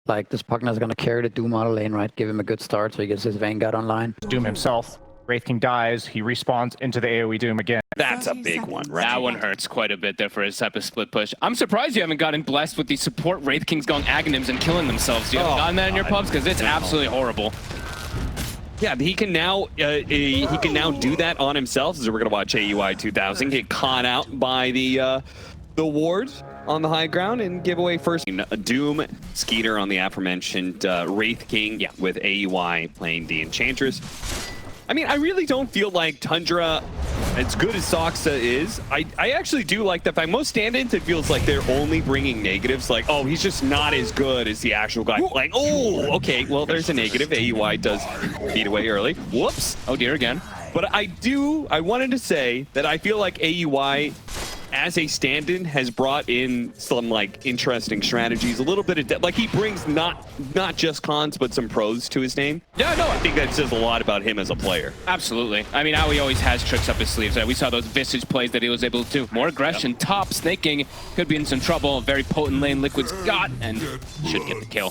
like this Pugna's gonna carry the Doom out of lane, right? Give him a good start so he gets his Vanguard online. Doom himself. Wraith King dies, he respawns into the AoE Doom again. That's a big one, right? That one hurts quite a bit there for his type of split push. I'm surprised you haven't gotten blessed with the support Wraith Kings going Aghanims and killing themselves. You haven't gotten that in your pubs because it's absolutely horrible. Yeah, he can now do that on himself. So we're gonna watch AUI 2000 get caught out by the ward on the high ground and give away first. Doom, Skeeter on the aforementioned Wraith King with AUI playing the Enchantress. I mean, I really don't feel like Tundra, as good as Soxa is, I actually do like the fact most stand-ins, it feels like they're only bringing negatives. Like, oh, he's just not as good as the actual guy. Like, oh, okay, well, there's a negative. AUI does beat away early. Whoops. Oh, dear, again. But I wanted to say that I feel like AUI, as a stand-in, has brought in some like interesting strategies, a little bit of depth. Like he brings not just cons but some pros to his name. Yeah, no, I think that says a lot about him as a player. Absolutely. I mean, Aoi always has tricks up his sleeves. We saw those Visage plays that he was able to do. More aggression, top, snaking, could be in some trouble. Very potent lane, Liquid's got, and should get the kill.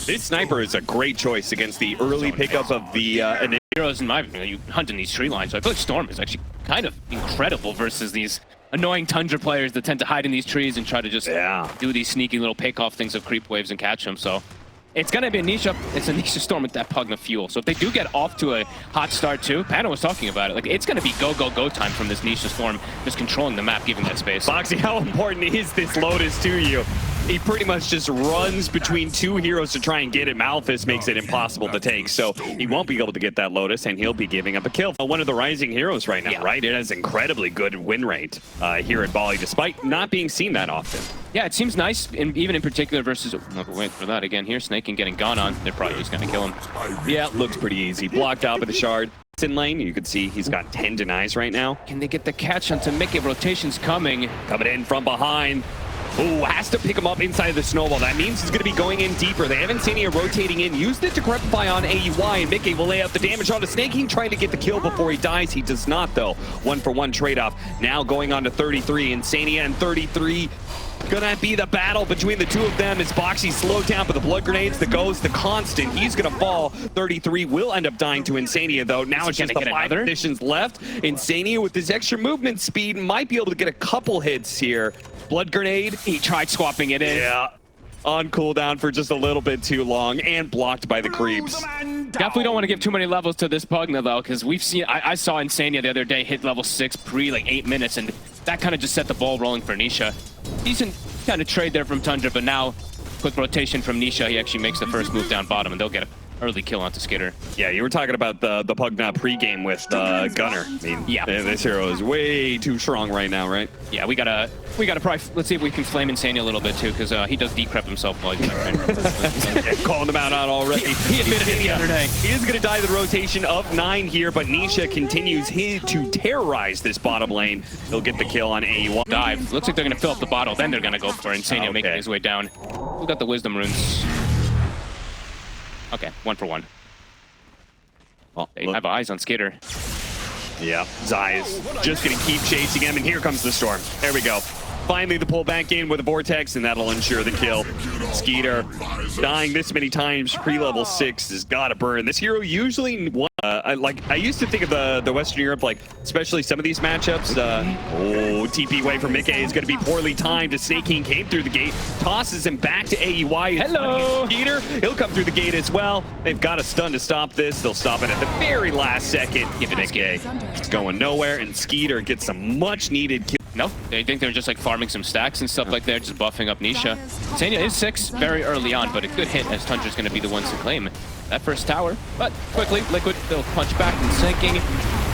This sniper is a great choice against the early pickup of the heroes in my view. You hunt in these tree lines, so I feel like Storm is actually kind of incredible versus these annoying Tundra players that tend to hide in these trees and try to just do these sneaky little pick-off things of creep waves and catch them. So it's going to be a niche up. It's a niche Storm with that Pugna fuel. So if they do get off to a hot start too, Pano was talking about it. Like it's going to be go, go, go time from this niche Storm, just controlling the map, giving that space. Boxy, how important is this Lotus to you? He pretty much just runs between two heroes to try and get it. Malphus makes it impossible to take, so he won't be able to get that Lotus, and he'll be giving up a kill. One of the rising heroes right now, right? It has incredibly good win rate here at BALI, despite not being seen that often. Yeah, it seems nice, even in particular versus... wait for that again here. Snaking getting gone on. They're probably just going to kill him. Yeah, looks pretty easy. Blocked out by the shard. In lane, you can see he's got 10 denies right now. Can they get the catch onto Mickey? Rotation's coming. Coming in from behind. Ooh, has to pick him up inside of the snowball. That means he's going to be going in deeper. They have Insania rotating in. Used it to Crepify on AUI, and Mickey will lay out the damage on the Snaking, trying to get the kill before he dies. He does not, though. 1-for-1 trade-off. Now going on to 33. Insania and 33. Gonna be the battle between the two of them as Boxy slowed down, but the blood grenades, the Ghost, the Constant, he's gonna fall. 33 will end up dying to Insania, though. Now it's just the 5 positions left. Insania with his extra movement speed might be able to get a couple hits here. Blood grenade, he tried swapping it in. Yeah, on cooldown for just a little bit too long and blocked by the creeps. Definitely don't want to give too many levels to this Pugna, though, because we've seen, I saw Insania the other day hit level 6 pre like 8 minutes, and that kind of just set the ball rolling for Nisha. Decent kind of trade there from Tundra, but now quick rotation from Nisha, he actually makes the first move down bottom, and they'll get an early kill onto Skitter. Yeah, you were talking about the Pugna pregame with Gunner. I mean, this hero is way too strong right now, right? Yeah, we gotta probably, let's see if we can flame Insania a little bit too, because he does decrep himself while he's calling him out already. He admitted it the other day. He is gonna die the rotation of 9 here, but Nisha continues to terrorize this bottom lane. He'll get the kill on AUI. Dive. Looks like they're gonna fill up the bottle, then they're gonna go for Insania making his way down. Who got the wisdom runes? Okay, 1-for-1. Well, they have eyes on Skitter. Yeah, Zai is just going to keep chasing him, and here comes the Storm. There we go. Finally, the pull back in with a Vortex, and that'll ensure the kill. Skeeter dying this many times, pre-level 6 has got to burn. This hero usually, I used to think of the Western Europe, like, especially some of these matchups. TP away from Mickey is going to be poorly timed as Snake King came through the gate, tosses him back to AUI. Hello! Skeeter, he'll come through the gate as well. They've got a stun to stop this. They'll stop it at the very last second. Give it Mickey. It's going nowhere, and Skeeter gets some much-needed kill. No, they think they're just like farming some stacks and stuff like that, just buffing up Nisha. Insania is 6 very early on, but a good hit as Tundra's going to be the ones to claim that first tower. But quickly, Liquid, they'll punch back and sinking.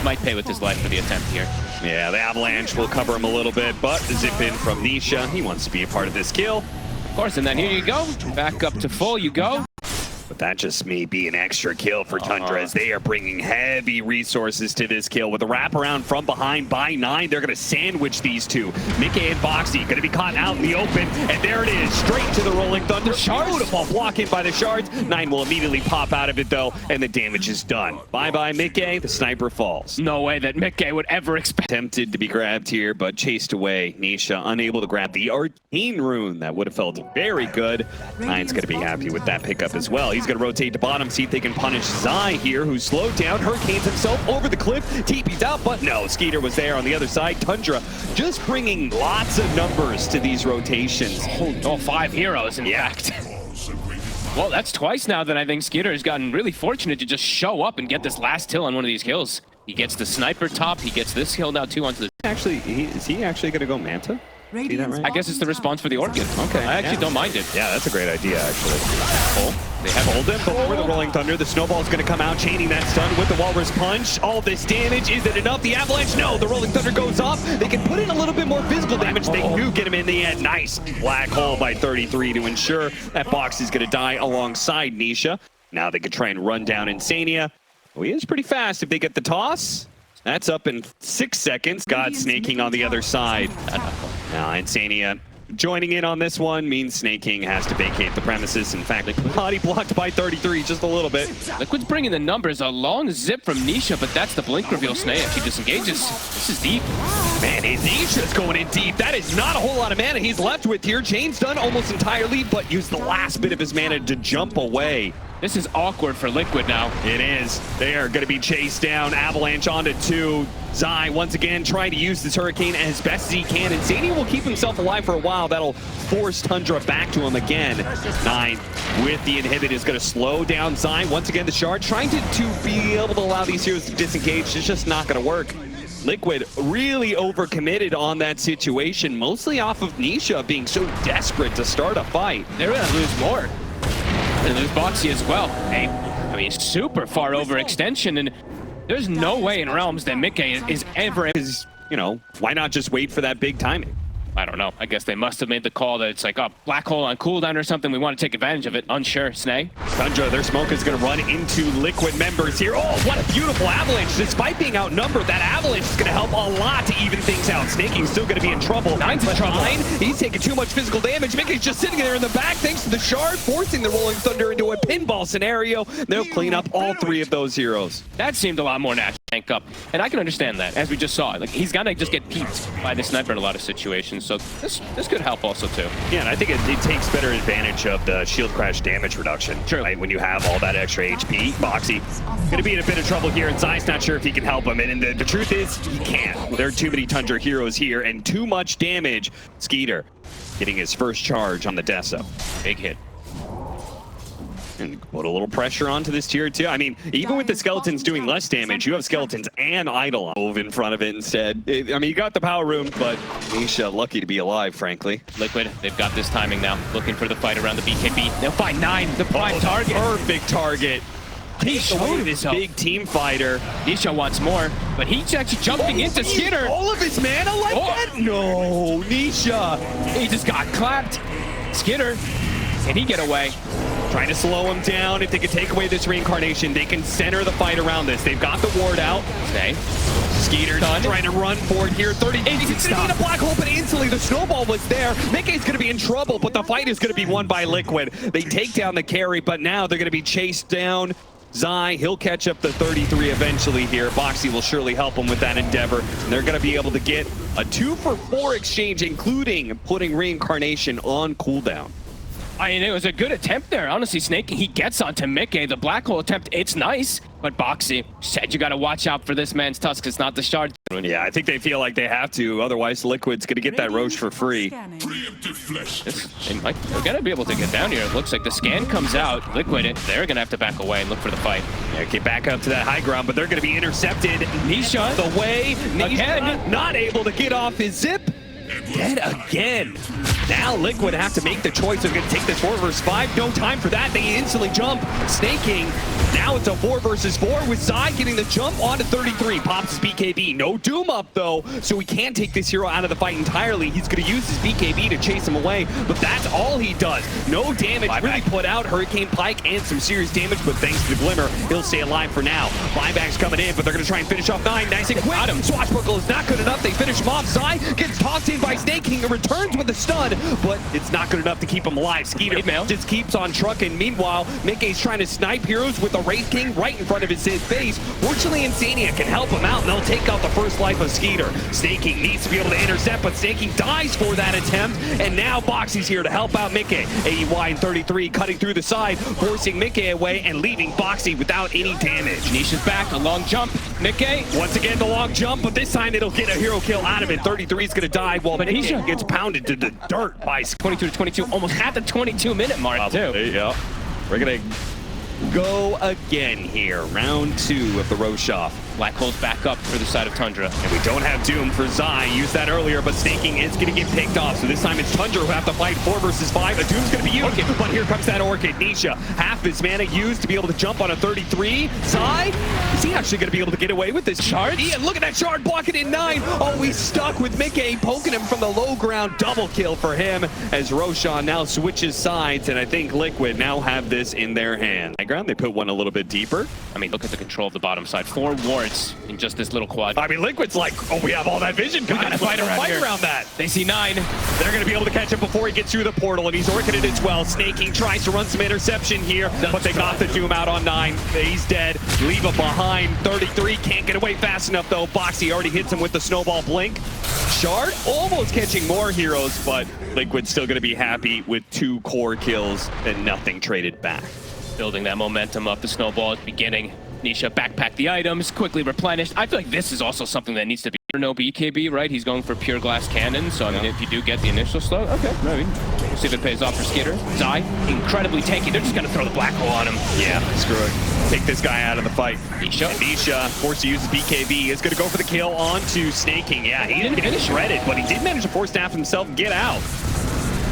Might pay with his life for the attempt here. Yeah, the Avalanche will cover him a little bit, but the zip in from Nisha. He wants to be a part of this kill. Of course, and then here you go. Back up to full you go. But that just may be an extra kill for Tundra as they are bringing heavy resources to this kill. With a wraparound from behind by 9, they're going to sandwich these two. Mickey and Boxy going to be caught out in the open, and there it is, straight to the Rolling Thunder. Beautiful block in by the Shards. 9 will immediately pop out of it though, and the damage is done. Bye-bye Mickey, the sniper falls. No way that Mickey would ever expect. Tempted to be grabbed here, but chased away. Nisha unable to grab the Arcane Rune. That would have felt very good. 9's going to be happy with that pickup as well. He's going to rotate to bottom, see if they can punish Zai here, who's slowed down. Hurricanes himself over the cliff. TP's out, but no. Skeeter was there on the other side. Tundra just bringing lots of numbers to these rotations. Oh, 5 heroes, in fact. Well, that's twice now that I think Skeeter has gotten really fortunate to just show up and get this last kill on one of these kills. He gets the sniper top, he gets this kill now too onto the... Actually, is he actually going to go Manta? See that right? I guess it's the response for the Orchid. Okay. I actually don't mind it. Yeah, that's a great idea, actually. They have hold him before the Rolling Thunder. The Snowball's going to come out, chaining that stun with the Walrus Punch. All this damage, is it enough? The Avalanche, no. The Rolling Thunder goes off. They can put in a little bit more physical damage. They do get him in the end. Nice. Black hole by 33 to ensure that Box is going to die alongside Nisha. Now they could try and run down Insania. Well, he is pretty fast if they get the toss. That's up in 6 seconds. God snaking on the other side. Now Insania joining in on this one means Snaking has to vacate the premises. In fact, body blocked by 33 just a little bit. Liquid's bringing the numbers. A long zip from Nisha, but that's the blink reveal. Snay if she disengages. This is deep. Man, Nisha's going in deep. That is not a whole lot of mana he's left with here. Chain's done almost entirely, but used the last bit of his mana to jump away. This is awkward for Liquid now. It is. They are going to be chased down. Avalanche onto 2. Zai once again trying to use this Hurricane as best as he can. And Insania will keep himself alive for a while. That'll force Tundra back to him again. 9 with the inhibit is going to slow down Zai. Once again, the Shard trying to be able to allow these heroes to disengage. It's just not going to work. Liquid really overcommitted on that situation, mostly off of Nisha being so desperate to start a fight. They're going to lose more. And lose Boxy as well. Hey, I mean, super far overextension, and there's no way in Realms that Mickey is ever... You know, why not just wait for that big timing? I don't know. I guess they must have made the call that it's like a black hole on cooldown or something. We want to take advantage of it. Unsure. Snay. Tundra, their smoke is going to run into Liquid members here. Oh, what a beautiful Avalanche. Despite being outnumbered, that Avalanche is going to help a lot to even things out. Snaking's still going to be in trouble. 9's in trouble. 9, he's taking too much physical damage. Mickey's just sitting there in the back thanks to the Shard, forcing the Rolling Thunder into a pinball scenario. They'll clean up all 3 of those heroes. That seemed a lot more natural. Tank up. And I can understand that, as we just saw. Like, he's gonna just get peeked by the sniper in a lot of situations, so this could help also too. Yeah, and I think it takes better advantage of the shield crash damage reduction. True. Right? When you have all that extra HP. Boxy gonna be in a bit of trouble here, and Zai's not sure if he can help him. And the truth is, he can't. There are too many Tundra heroes here, and too much damage. Skeeter getting his first charge on the Deso. Big hit. And put a little pressure onto this tier 2. I mean, even with the skeletons doing less damage, you have skeletons and Idol move in front of it instead. I mean, you got the power room, but Nisha lucky to be alive, frankly. Liquid, they've got this timing now. Looking for the fight around the BKB. They'll find 9, the prime target. Perfect target. He showed this himself. Big team fighter. Nisha wants more, but he's actually jumping into Skinner. All of his mana like that? No, Nisha. He just got clapped. Skinner, can he get away? Trying to slow him down. If they could take away this reincarnation, they can center the fight around this. They've got the ward out. Okay. Skeeter trying to run for it here. 30. He's going to need a black hole, but instantly the snowball was there. Mickey's going to be in trouble, but the fight is going to be won by Liquid. They take down the carry, but now they're going to be chased down. Zai, he'll catch up the 33 eventually here. Boxy will surely help him with that endeavor. And they're going to be able to get a 2-for-4 exchange, including putting reincarnation on cooldown. I mean, it was a good attempt there. Honestly, Snake, he gets onto Mickey. The black hole attempt, it's nice. But Boxy said you got to watch out for this man's tusk. It's not the Shard. Yeah, I think they feel like they have to. Otherwise, Liquid's going to get that Roche for free. They're going to be able to get down here. It looks like the scan comes out. Liquid, they're going to have to back away and look for the fight. Yeah, get back up to that high ground, but they're going to be intercepted. Nisha, the way, Nisha again, not able to get off his zip. dead again. Now Liquid have to make the choice. They're going to take this 4 versus 5. No time for that. They instantly jump. Snaking. Now it's a 4 versus 4 with Zai getting the jump onto 33. Pops his BKB. No Doom up though, so he can't take this hero out of the fight entirely. He's going to use his BKB to chase him away, but that's all he does. No damage really put out. Hurricane Pike and some serious damage, but thanks to the Glimmer, he'll stay alive for now. Buyback's coming in, but they're going to try and finish off 9. Nice and quick. Swashbuckle is not good enough. They finish him off. Zai gets tossed in by Snaking and returns with a stun, but it's not good enough to keep him alive. Skeeter just keeps on trucking. Meanwhile, Mickey's trying to snipe heroes with the Wraith King right in front of his face. Fortunately, Insania can help him out, and they'll take out the first life of Skeeter. Snaking needs to be able to intercept, but Snaking dies for that attempt, and now Boxy's here to help out Mickey. AEY in 33 cutting through the side, forcing Mickey away and leaving Boxy without any damage. Nisha's back, a long jump. Mickey. Once again, the long jump, but this time it'll get a hero kill out of it. 33 is going to die while Mickey gets pounded to the dirt by 22 to 22, almost at the 22-minute mark, too. Yeah. We're going to go again here. Round 2 of the Roshoff. Black Hole's back up for the side of Tundra. And we don't have Doom for Zai. Used that earlier, but Snaking is going to get picked off. So this time it's Tundra who have to fight 4 versus 5. A Doom's going to be used, but here comes that Orchid. Nisha, half his mana used to be able to jump on a 33. Zai, is he actually going to be able to get away with this shard? Ian, look at that shard blocking in 9. Oh, he's stuck with Mickey poking him from the low ground. Double kill for him as Roshan now switches sides, and I think Liquid now have this in their hand. High ground, they put one a little bit deeper. I mean, look at the control of the bottom side. 4 wards in just this little quad. I mean, Liquid's like, oh, we have all that vision. We gotta fight around that. They see 9. They're gonna be able to catch him before he gets through the portal, and he's orchided as well. Snaking tries to run some interception here, but they got the Doom out on 9. He's dead. Leave him behind. 33 can't get away fast enough though. Boxy already hits him with the snowball blink. Shard almost catching more heroes, but Liquid's still gonna be happy with 2 core kills and nothing traded back. Building that momentum up, the snowball is beginning. Nisha backpack the items, quickly replenished. I feel like this is also something that needs to be no BKB, right? He's going for pure glass cannon, so I mean, if you do get the initial slow, okay, I mean, we'll see if it pays off for Skitter. Zai, incredibly tanky. They're just gonna throw the black hole on him. Yeah, screw it. Take this guy out of the fight. Nisha, forced to use his BKB, is gonna go for the kill onto Snaking. Yeah, he didn't get shredded, but he did manage to force staff himself get out.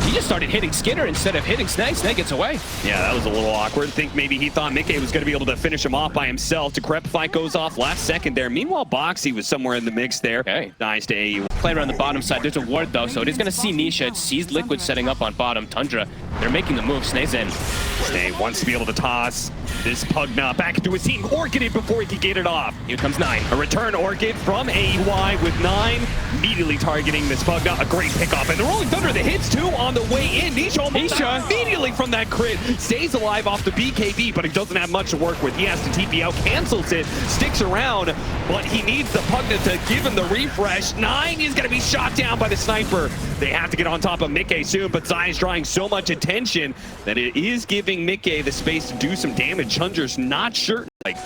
He just started hitting Skinner instead of hitting Snake. Snake gets away. Yeah, that was a little awkward. I think maybe he thought Mickey was going to be able to finish him off by himself. Decrepify fight goes off last second there. Meanwhile, Boxy was somewhere in the mix there. Okay. Dies to AU. Play around the bottom side. There's a ward though, so it is going to see Nisha. It sees Liquid setting up on bottom. Tundra, they're making the move. Snake's in. Snake wants to be able to toss this Pugna back into his team. Orchided before he could get it off. Here comes 9. A return Orchid from AEY with 9. Immediately targeting this Pugna. A great pickoff. And the Rolling Thunder, the hits too on the way in. Nisha almost immediately from that crit. Stays alive off the BKB, but he doesn't have much to work with. He has to TP out, cancels it, sticks around, but he needs the Pugna to give him the refresh. 9 is going to be shot down by the sniper. They have to get on top of Mickey soon, but Zai is drawing so much attention that it is giving Mickey the space to do some damage. Chundra's not sure, like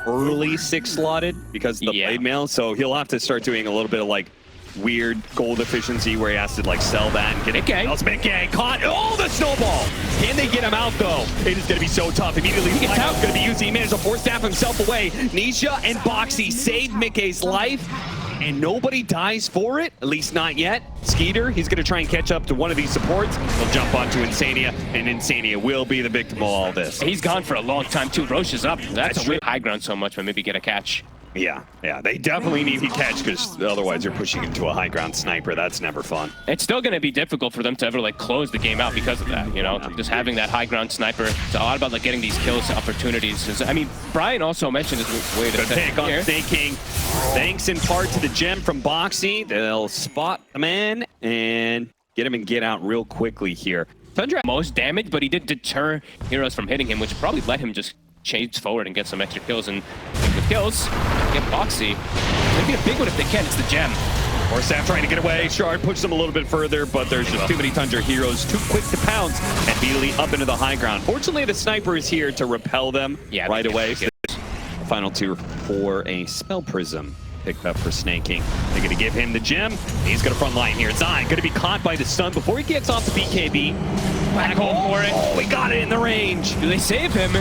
early 6 slotted because of the blade mail, so he'll have to start doing a little bit of like weird gold efficiency where he has to like sell that and get it. Mickey caught. Oh, the snowball! Can they get him out though? It is going to be so tough. Immediately, he gets out. Going to be using. He managed to force staff himself away. Nisha and Boxy saved Mickey's life, and nobody dies for it. At least not yet. Skeeter, he's going to try and catch up to one of these supports. He'll jump onto Insania, and Insania will be the victim of all this. He's gone for a long time too. Roche is up. That's a weird high ground so much, but maybe get a catch. Yeah, they definitely need to catch because otherwise you're pushing into a high ground sniper. That's never fun. It's still going to be difficult for them to ever like close the game out because of that, you know, just having that high ground sniper. It's a lot about like getting these kills opportunities. I mean, Brian also mentioned this way to pick on Snaking. Thanks in part to the gem from Boxy. They'll spot the man and get him and get out real quickly here. Tundra most damage, but he did deter heroes from hitting him, which probably let him just change forward and get some extra kills. And with kills, get Boxy. Maybe a big one if they can. It's the gem. Or Staff trying to get away. Shard pushes them a little bit further, but there's just too many Tundra heroes too quick to pounce and immediately up into the high ground. Fortunately, the sniper is here to repel them right away. Final 2 for a Spell Prism picked up for Snaking. They're going to give him the gem. He's going to front line here. Zai going to be caught by the stun before he gets off the BKB. Back home for it. Oh, we got it in the range. Do they save him?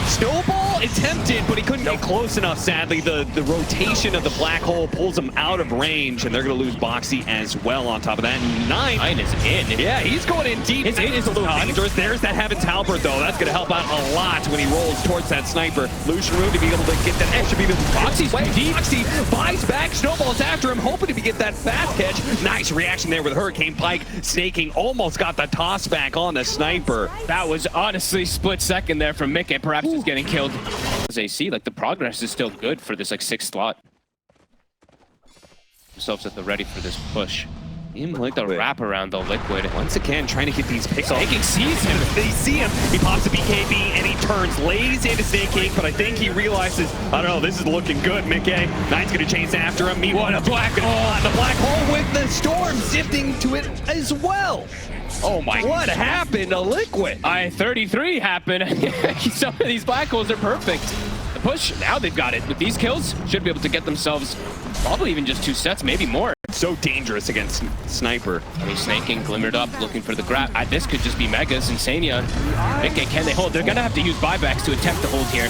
Snowball attempted, but he couldn't get close enough, sadly. The rotation of the black hole pulls him out of range, and they're going to lose Boxy as well on top of that. 9 is in. Yeah, he's going in deep. His 8 is a little dangerous. There's that Heaven's Halberd, though. That's going to help out a lot when he rolls towards that sniper. Lucian to be able to get that extra beat. Boxy's deep. Boxy buys back, snowballs after him, hoping to get that fast catch. Nice reaction there with Hurricane Pike snaking. Almost got the toss back on the sniper. That was honestly split second there from Mickey. Perhaps he's getting killed. As they see, like the progress is still good for this like 6th slot. Themselves at the ready for this push. Like the wrap around the Liquid. Once again, trying to get these picks off. Snake sees him. They see him. He pops a BKB and he turns, lays into Snake King, but I think he realizes, I don't know, this is looking good, Mickey. Nine's gonna chase after him. What a black hole! The black hole with the storm sifting to it as well. Oh my! What happened to Liquid? 33 happened. Some of these black holes are perfect. The push, now they've got it. With these kills, should be able to get themselves probably even just 2 sets, maybe more. So dangerous against Sniper. I mean, snaking, glimmered up, looking for the grab. This could just be Megas, Insania. Mickey, can they hold? They're gonna have to use buybacks to attempt the hold here.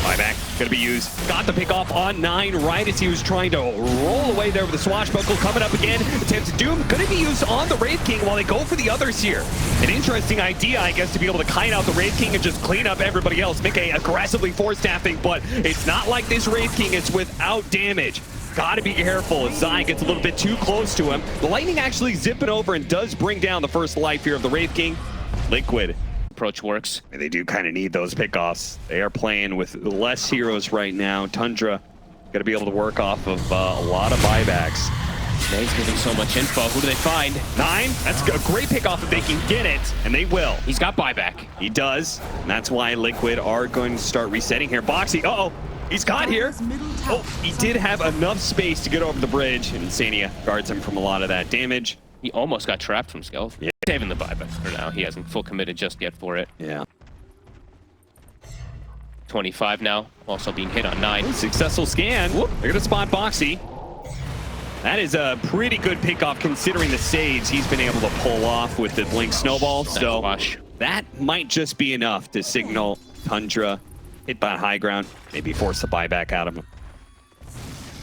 Buyback gonna be used. Got the pick off on 9 right as he was trying to roll away there with the swashbuckle. Coming up again. Attempts to Doom. Gonna be used on the Wraith King while they go for the others here. An interesting idea, I guess, to be able to kite out the Wraith King and just clean up everybody else. Mickey aggressively force-staffing, but it's not like this Wraith King is without damage. Gotta be careful as Zai gets a little bit too close to him. The lightning actually zipping over and does bring down the first life here of the Wraith King. Liquid. Approach works. They do kind of need those pickoffs. They are playing with less heroes right now. Tundra got to be able to work off of a lot of buybacks. Snake's giving so much info. Who do they find? 9. That's a great pickoff if they can get it, and they will. He's got buyback. He does, and that's why Liquid are going to start resetting here. Boxy, uh-oh, he's caught here. Oh, he did have enough space to get over the bridge, and Insania guards him from a lot of that damage. He almost got trapped from Skeleton. Yeah. Saving the buyback for now. He hasn't full committed just yet for it. Yeah. 25 now, also being hit on 9. Successful scan. Whoop. They're going to spot Boxy. That is a pretty good pickoff considering the saves he's been able to pull off with the Blink Snowball. Nice So wash. That might just be enough to signal Tundra hit by high ground, maybe force the buyback out of him.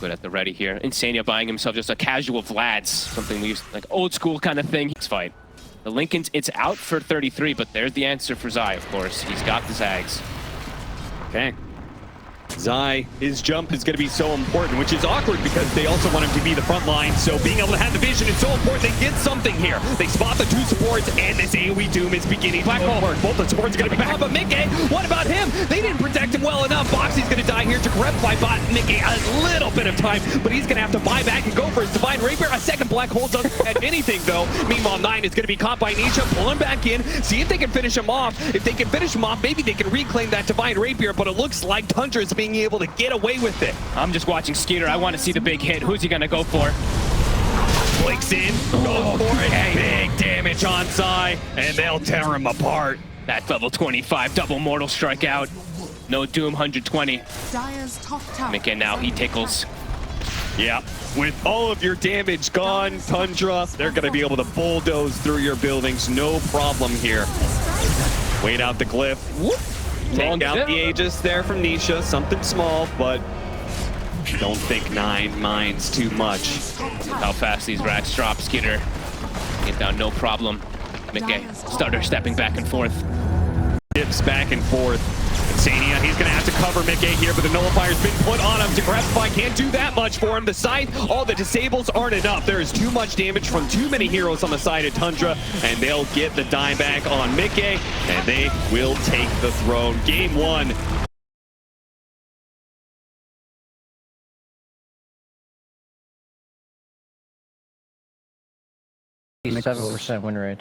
Good at the ready here. Insania buying himself just a casual Vlad's, something we used, like old school kind of thing. He's fight. The Lincolns, it's out for 33, but there's the answer for Zai, of course. He's got the Zags. Okay. Zai, his jump is going to be so important, which is awkward because they also want him to be the front line. So being able to have the vision is so important. They get something here. They spot the 2 supports, and this AoE Doom is beginning to work. Both the supports are going to be back. But Mickey, what about him? They didn't protect him well enough. Boxy's going to die here to grab by bot. Mickey a little bit of time, but he's going to have to buy back and go for his Divine Rapier. A second black hole doesn't add anything, though. Meanwhile, 9 is going to be caught by Nisha, pulling back in. See if they can finish him off. If they can finish him off, maybe they can reclaim that Divine Rapier, but it looks like Tundra is being able to get away with it. I'm just watching Skeeter. I want to see the big hit. Who's he going to go for? Blinks in, goes for it. Big damage on Zai, and they'll tear him apart. That level 25 double mortal strikeout. No Doom 120. Mickey now, he tickles. Yeah, with all of your damage gone, Tundra, they're going to be able to bulldoze through your buildings. No problem here. Wait out the glyph. Whoop. Take out the Aegis there from Nisha, something small, but don't think 9 minds too much. How fast these racks drop, Skeeter. Get down, no problem. Mickey, starter stepping back and forth. Dips back and forth. Insania, he's going to have to cover Mickey here, but the nullifier's been put on him. Degressify can't do that much for him. The scythe, all the disables aren't enough. There is too much damage from too many heroes on the side of Tundra, and they'll get the dieback on Mickey, and they will take the throne. Game 1. 7% win rate.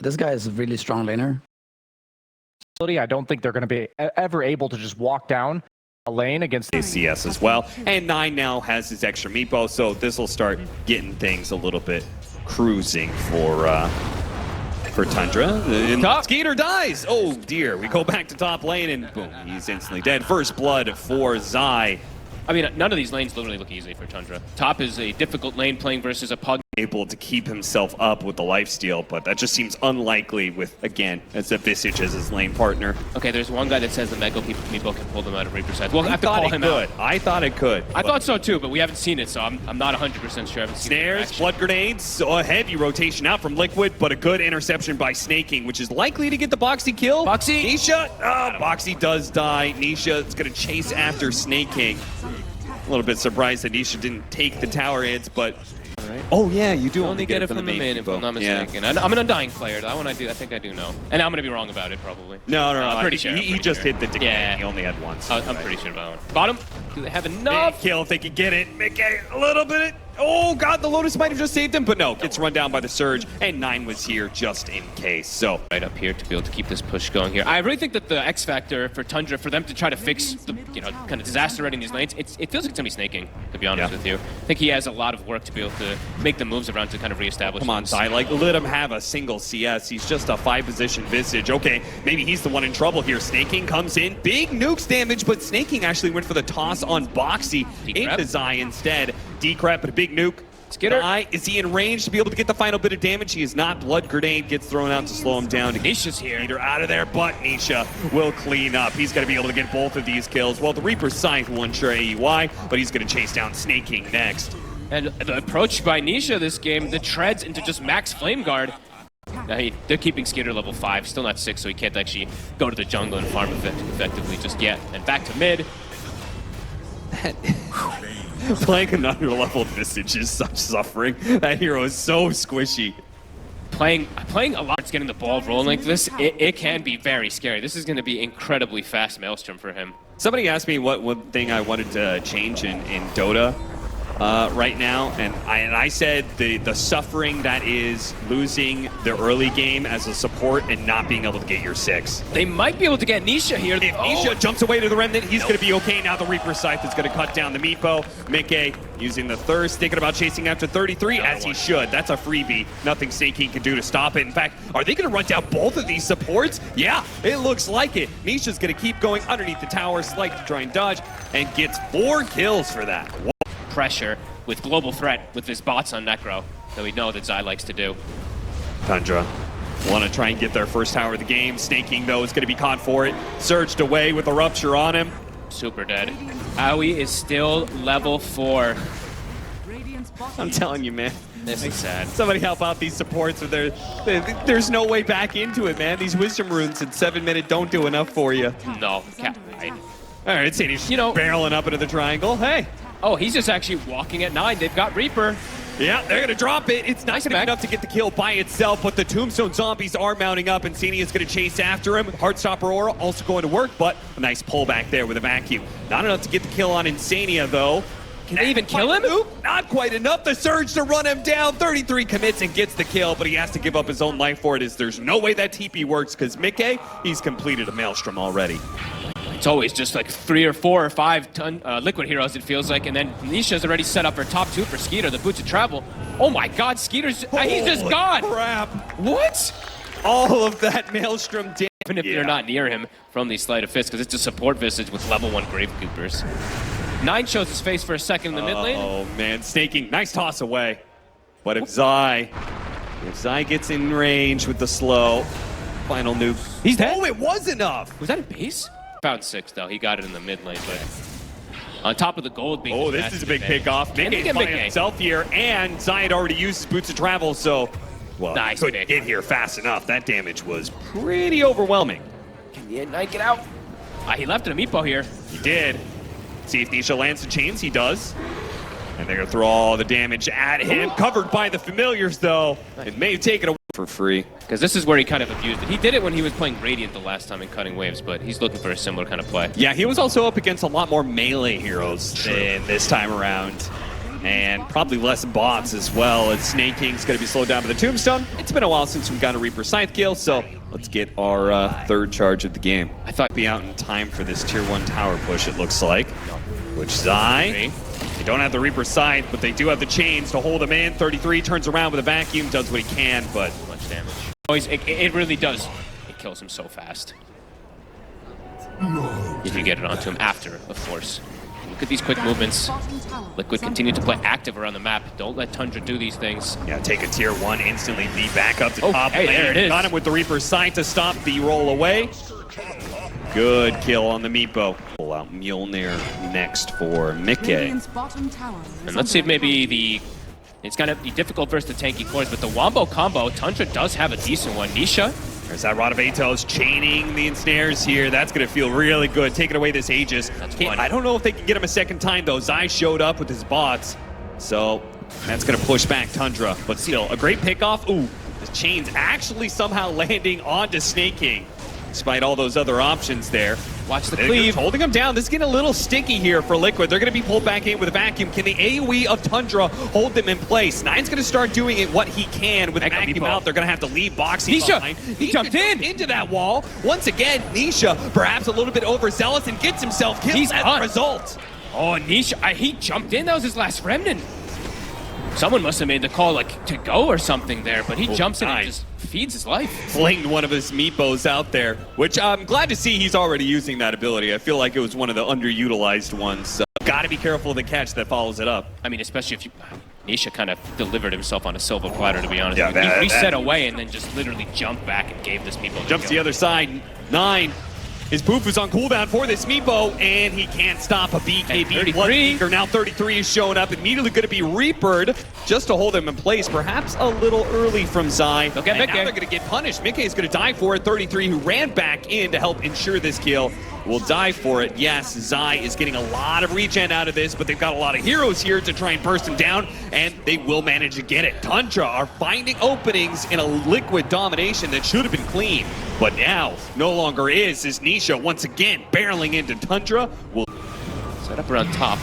This guy is a really strong laner. I don't think they're going to be ever able to just walk down a lane against CS as well. And 9 now has his extra MEEPO, so this will start getting things a little bit cruising for Tundra. And Skeeter dies. Oh dear. We go back to top lane and boom, he's instantly dead. First blood for Zai. I mean, none of these lanes literally look easy for Tundra. Top is a difficult lane playing versus a Pug able to keep himself up with the lifesteal, but that just seems unlikely with, again, as a Visage as his lane partner. Okay, there's one guy that says the MEEPO can pull them out of Reaper's side. Well, I have to call him out. I thought it could. I thought so too, but we haven't seen it, so I'm not 100% sure. I haven't seen Snares, blood grenades, so a heavy rotation out from Liquid, but a good interception by Snaking, which is likely to get the Boxy kill. Boxy! Nisha! Boxy does die. Nisha is going to chase after Snaking. A little bit surprised that Nisha didn't take the tower hits, but... Right. Oh yeah, you do only get it from the main, if I'm not mistaken. Yeah. I'm an Undying player. That one I think I do know. And I'm going to be wrong about it, probably. No. I'm pretty sure. He just hit the decay. Yeah. He only had one. I'm pretty sure about one. Bottom. Do they have enough? Big kill if they can get it. Mickey, a little bit. Oh god, the Lotus might have just saved him, but no, gets run down by the Surge, and 9 was here just in case. So right up here to be able to keep this push going here. I really think that the X factor for Tundra, for them to try to fix the kind of disaster right in these lanes, it feels like it's gonna be snaking, to be honest with you. I think he has a lot of work to be able to make the moves around to kind of reestablish. Come on, Sai, like let him have a single CS. He's just a 5-position Visage. Okay, maybe he's the one in trouble here. Snaking comes in, big nukes damage, but Snaking actually went for the toss on Boxy into Zai instead. Decrep, but a big nuke. Skitter. Is he in range to be able to get the final bit of damage? He is not. Blood grenade gets thrown out to slow him down. Nisha's here. Either out of there, but Nisha will clean up. He's going to be able to get both of these kills. Well, the Reaper's Scythe won sure AEY, but he's going to chase down Snaking next. And the approach by Nisha this game, the treads into just max Flame Guard. Now they're keeping Skitter level 5, still not 6, so he can't actually go to the jungle and farm effectively just yet. And back to mid. Playing an under-leveled Visage is such suffering. That hero is so squishy. Playing a lot, getting the ball rolling like this, it can be very scary. This is going to be incredibly fast Maelstrom for him. Somebody asked me what one thing I wanted to change in Dota right now, and I said the suffering that is losing the early game as a support and not being able to get your 6. They might be able to get Nisha here. If Nisha jumps away to the Remnant, he's going to be okay. Now the Reaper Scythe is going to cut down the MEEPO. Mickey using the Thirst, thinking about chasing after 33, as he should. That's a freebie. Nothing Snaking can do to stop it. In fact, are they going to run down both of these supports? Yeah, it looks like it. Nisha's going to keep going underneath the tower, Slight to try and dodge, and gets 4 kills for that. Pressure with global threat with his bots on Necro that we know that Zai likes to do. Tundra want to try and get their first tower of the game. Snaking, though, is going to be caught for it. Surged away with a Rupture on him. Super dead. Aoi is still level 4. I'm telling you, man. This is sad. Somebody help out these supports. There's no way back into it, man. These Wisdom Runes in 7 minutes don't do enough for you. No. All right, Sadie's barreling up into the triangle. Hey. Oh, he's just actually walking at 9. They've got Reaper. Yeah, they're going to drop it. It's not enough to get the kill by itself, but the Tombstone zombies are mounting up, and Sani is going to chase after him. Heartstopper Aura also going to work, but a nice pullback there with a vacuum. Not enough to get the kill on Insania, though. Can they even kill him? Not quite enough. The Surge to run him down. 33 commits and gets the kill, but he has to give up his own life for it, as there's no way that TP works, because Mickey, he's completed a Maelstrom already. It's always just like 3 or 4 or 5 Liquid heroes, it feels like, and then Nisha's already set up her top 2 for Skeeter, the Boots of Travel. Oh my god, Skeeter's... he's just gone! Crap. What? All of that Maelstrom damage. Even if you're not near him from these Sleight of Fist, because it's a support Visage with level 1 Gravekeepers. 9 shows his face for a second in the mid lane. Oh man, Snaking, nice toss away. But if Zai gets in range with the slow, final nuke. He's dead? Oh, it was enough! Was that a base? Found 6 though, he got it in the mid lane, but on top of the gold being... Oh, this is a big pickoff. Mickey by himself here, and Zai had already used his Boots of Travel, so... Well, nice couldn't get here fast enough. That damage was pretty overwhelming. Can the Knight get out? He left it a MEEPO here. He did. See if Nisha lands the chains. He does. And they're going to throw all the damage at him. Covered by the familiars, though. It may have taken away for free. Because this is where he kind of abused it. He did it when he was playing Radiant the last time in Cutting Waves, but he's looking for a similar kind of play. Yeah, he was also up against a lot more melee heroes than this time around. And probably less bots as well, as Snaking's going to be slowed down by the Tombstone. It's been a while since we've got a Reaper Scythe kill, so let's get our third charge of the game. I thought be out in time for this tier 1 tower push, it looks like. Which Zai, they don't have the Reaper Scythe, but they do have the chains to hold him in. 33 turns around with a vacuum, does what he can, but much damage. It really does. It kills him so fast. If you get it onto him after, of course. Look at these quick movements. Liquid continue to play active around the map. Don't let Tundra do these things. Yeah, take a tier 1 instantly. Be back up to top hey, lane. there it is. Got him with the Reaper's Sight to stop the roll away. Good kill on the MEEPO. Pull out Mjolnir next for Mickey. And let's see if maybe it's gonna be difficult versus the tanky cores, but the Wombo combo, Tundra does have a decent one. Nisha. There's that Rod of Atos chaining the ensnares here. That's going to feel really good. Taking away this Aegis. I don't know if they can get him a second time, though. Zai showed up with his bots. So that's going to push back Tundra. But still, a great pickoff. Ooh, the chains actually somehow landing onto Snake King. Despite all those other options there. Watch the cleave. Holding him down. This is getting a little sticky here for Liquid. They're going to be pulled back in with a vacuum. Can the AoE of Tundra hold them in place? Nine's going to start doing it what he can with a vacuum out. They're going to have to leave Boxy behind. He jumped into that wall. Once again, Nisha perhaps a little bit overzealous and gets himself killed. He's as on. a result. Oh, Nisha, he jumped in. That was his last remnant. Someone must have made the call like to go or something there, but he jumps in and just feeds his life. Flinged one of his meepos out there, which I'm glad to see he's already using that ability. I feel like it was one of the underutilized ones. So got to be careful of the catch that follows it up. I mean, especially if you... Nisha kind of delivered himself on a silver platter, to be honest. Yeah, he reset away and then just literally jumped back and gave this Meepo Jumps to the other side. Nine. His poof is on cooldown for this Meepo, and he can't stop a BKB. Bloodseeker now 33 is showing up, immediately going to be Reapered just to hold him in place. Perhaps a little early from Zai. They'll get and Mickey. now they're going to get punished. Mickey is going to die for it. 33, who ran back in to help ensure this kill, will die for it. Yes, Zai is getting a lot of regen out of this, but they've got a lot of heroes here to try and burst him down, and they will manage to get it. Tundra are finding openings in a Liquid domination that should have been clean, but now no longer is. As Nisha once again barreling into Tundra will set up around top.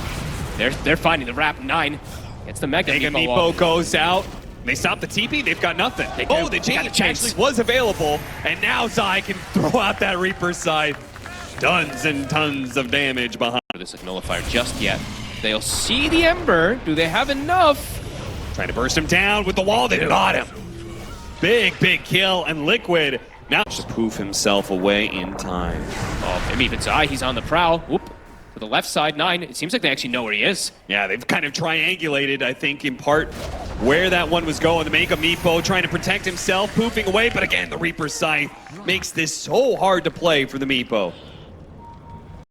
They're finding the wrap. Nine. It's the Mega Meepo goes out. They stop the TP, they've got nothing. The change actually was available, and now Zai can throw out that Reaper's Scythe. Tons and tons of damage behind. This is nullifier just yet. They'll see the Ember. Do they have enough? Trying to burst him down with the wall. They got him. Big kill, and Liquid now just poof himself away in time. Oh, maybe even Zai. He's on the prowl. Whoop. To the left side, Nine. It seems like they actually know where he is. Yeah, they've kind of triangulated, I think, in part where that one was going. The Mega Meepo trying to protect himself, poofing away, but again, the Reaper's Scythe makes this so hard to play for the Meepo.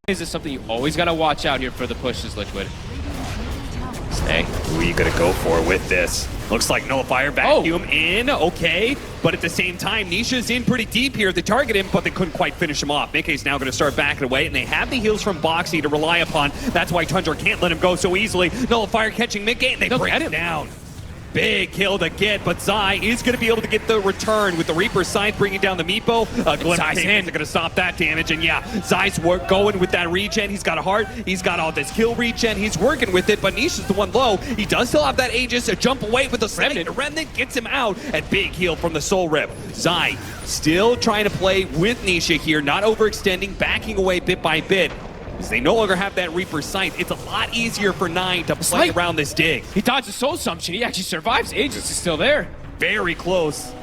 Is this something you always got to watch out here for the pushes, Liquid? Stay. Who are you going to go for with this? Looks like Nullifier vacuum in, okay. But at the same time, Nisha's in pretty deep here. They target him, but they couldn't quite finish him off. Mickey's now going to start backing away, and they have the heals from Boxy to rely upon. That's why Tundra can't let him go so easily. Nullifier catching Mickey, and they bring him down. Big kill to get, but Zai is going to be able to get the return with the Reaper's Scythe bringing down the Meepo. Zai's hands are going to stop that damage, and yeah, Zai's going with that regen. He's got a heart, he's got all this kill regen, he's working with it, but Nisha's the one low. He does still have that Aegis, a jump away with the Remnant. Remnant gets him out, and big heal from the Soul Rip. Zai still trying to play with Nisha here, not overextending, backing away bit by bit. Because they no longer have that Reaper's Scythe. It's a lot easier for Nine to play around this dig. He dodged the Soul Assumption. He actually survives. Aegis is still there. Very close.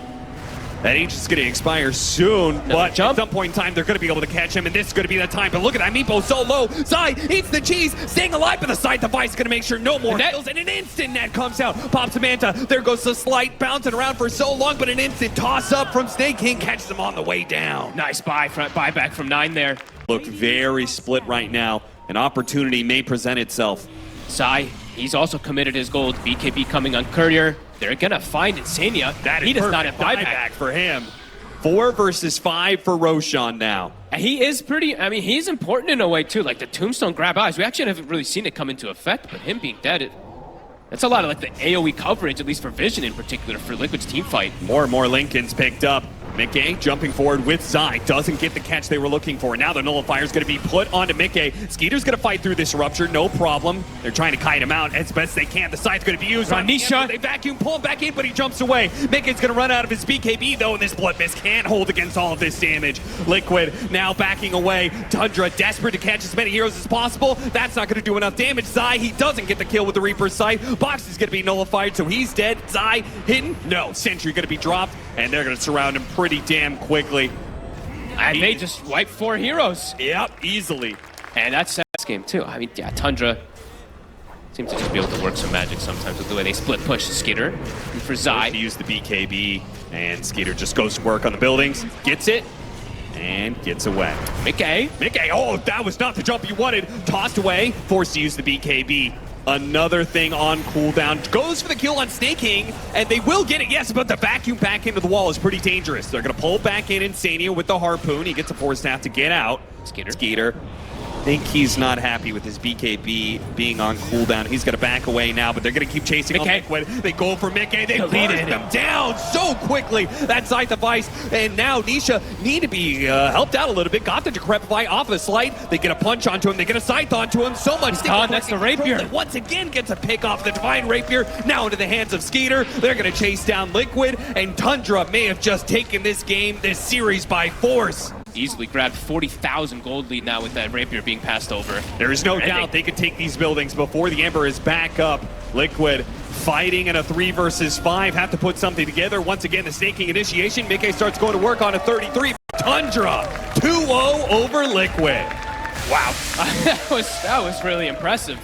That Aegis is going to expire soon, but at some point in time, they're going to be able to catch him, and this is going to be the time. But look at that Meepo so low. Zai eats the cheese, staying alive, but the side device is going to make sure no more kills, and an instant net comes out. Pops Samantha. There goes the slight, bouncing around for so long, but an instant toss up from Snake King catches him on the way down. Nice buyback from Nine there. Look very split right now. An opportunity may present itself. Zai, he's also committed his goal. BKB coming on Courier. They're gonna find Insania. He does not have buyback for him. 4 versus 5 for Roshan now. And he is pretty, I mean, he's important in a way too. Like the Tombstone grab eyes. We actually haven't really seen it come into effect, but him being dead, that's a lot of like the AoE coverage, at least for Vision in particular, for Liquid's team fight. More and more Lincolns picked up. Mickey jumping forward with Zai, doesn't get the catch they were looking for. Now the Nullifier is going to be put onto Mickey. Skeeter's going to fight through this rupture, no problem. They're trying to kite him out as best they can. The side's going to be used on Nisha. They vacuum, pull him back in, but he jumps away. Mickey's going to run out of his BKB though, and this Blood Mist can't hold against all of this damage. Liquid now backing away. Tundra desperate to catch as many heroes as possible. That's not going to do enough damage. Zai, he doesn't get the kill with the Reaper's Scythe. Box is going to be nullified, so he's dead. Zai hidden? No. Sentry going to be dropped, and they're going to surround him pretty damn quickly. And they just wiped 4 heroes. Yep, easily. And that sets last game too. I mean, yeah, Tundra seems to just be able to work some magic sometimes with the way they split push Skeeter. And for Zai, to use the BKB, and Skeeter just goes to work on the buildings, gets it, and gets away. Mickey, oh, that was not the jump you wanted. Tossed away, forced to use the BKB. Another thing on cooldown. Goes for the kill on Snake King, and they will get it, yes, but the vacuum back into the wall is pretty dangerous. They're going to pull back in Insania with the harpoon. He gets a force staff to get out. Skeeter. I think he's not happy with his BKB being on cooldown. He's going to back away now, but they're going to keep chasing on Liquid. They go for Mickey. They burst them down so quickly. That Scythe of Ice. And now Nisha need to be helped out a little bit. Got the Decrepify off a slide. They get a punch onto him. They get a Scythe onto him. So much. That's the Rapier. Once again gets a pick off the Divine Rapier. Now into the hands of Skeeter. They're going to chase down Liquid. And Tundra may have just taken this game, this series by force. Easily grabbed 40,000 gold lead now with that Rapier being passed over. There is no doubt they could take these buildings before the Ember is back up. Liquid fighting in a 3 versus 5. Have to put something together. Once again, the Snake King initiation. Mickey starts going to work on a 33. Tundra 2-0 over Liquid. Wow. that was really impressive.